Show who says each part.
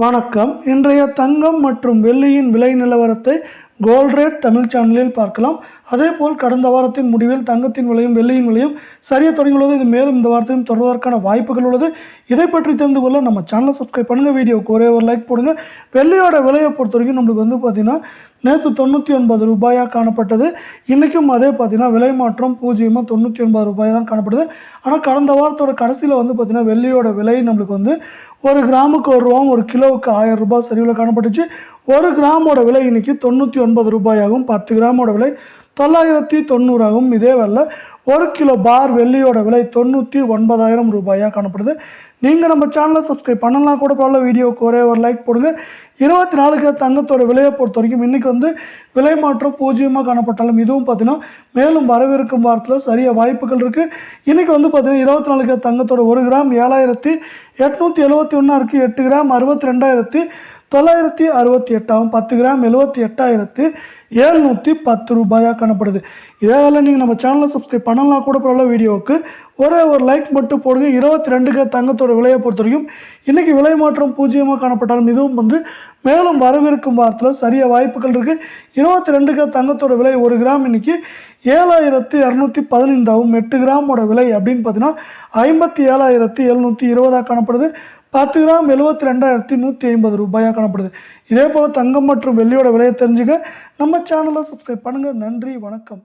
Speaker 1: வணக்கம். இன்றைய தங்கம் மற்றும் வெள்ளியின் விலை நிலவரத்தை கோல்ட் ரேட் தமிழ் சேனலில் பார்க்கலாம். அதேபோல் கடந்த வாரத்தின் முடிவில் தங்கத்தின் விலையும் வெள்ளியின் விலையும் சரிய தொடங்கியுள்ளது. இது மேலும் இந்த வாரத்தையும் தொடர்வதற்கான வாய்ப்புகள் உள்ளது. இதை பற்றி தெரிந்து கொள்ள நம்ம சேனலை சப்ஸ்கிரைப் பண்ணுங்கள். வீடியோக்கு ஒரே ஒரு லைக் போடுங்க. வெள்ளியோட விலையை பொறுத்த வரைக்கும் நம்மளுக்கு பார்த்திங்கன்னா நேற்று 99 ரூபாயாக காணப்பட்டது. இன்றைக்கும் அதே பார்த்திங்கன்னா விலை மாற்றம் 0.99 ரூபாய் தான் காணப்படுது. ஆனால் கடந்த வாரத்தோட கடைசியில் பார்த்திங்கன்னா வெள்ளியோட விலை நம்மளுக்கு ஒரு கிராமுக்கு 1 ரூபாயும் ஒரு கிலோவுக்கு 1000 ரூபாய் சரிவில் காணப்பட்டுச்சு. ஒரு கிராமோட விலை இன்றைக்கி 99 ரூபாயாகவும் 10 கிராமோட விலை 990 ஆகும். இதே வேலை 1 கிலோ பார் வெள்ளியோட விலை 99,000 ரூபாயாக காணப்படுது. நீங்கள் நம்ம சேனலை சப்ஸ்கிரைப் பண்ணலாம் கூட பரவாயில்ல. வீடியோவுக்கு ஒரே ஒரு லைக் போடுங்க. 24 தங்கத்தோட விலையை பொறுத்த வரைக்கும் இன்றைக்கி விலை மாற்றம் 0 காணப்பட்டாலும் இதுவும் பார்த்தீங்கன்னா மேலும் வரவிருக்கும் வாரத்தில் சரிய வாய்ப்புகள் இருக்குது. இன்றைக்கி பார்த்தீங்கன்னா 24 தங்கத்தோட 1 கிராம் 7,871 இருக்குது. 8 கிராம் 62,968 ஆகும். 10 கிராம் 78,710 ரூபாயாக காணப்படுது. இதே வேலை நீங்கள் நம்ம சேனலை சப்ஸ்கிரைப் பண்ணலாம் கூட பரவாயில்ல. வீடியோவுக்கு ஒரே ஒரு லைக் மட்டும் போடுங்க. 22 தங்கத்தோட விலையை பொறுத்த வரைக்கும் இன்றைக்கி விலை மாற்றம் 0 காணப்பட்டாலும் இதுவும் மேலும் வரவிருக்கும் வாரத்தில் சரிய வாய்ப்புகள் இருக்குது. 22 தங்கத்தோட விலை 1 கிராம் இன்றைக்கி 7,215 ஆகும். 8 கிராமோட விலை அப்படின்னு பார்த்தீங்கன்னா 57,720 காணப்படுது. 10 கிராம் 72,150 ரூபாயாக காணப்படுது. இதே போல் தங்கம் மற்றும் வெள்ளியோட விலையை தெரிஞ்சுக்க நம்ம சேனலை சப்ஸ்கிரைப் பண்ணுங்கள். நன்றி, வணக்கம்.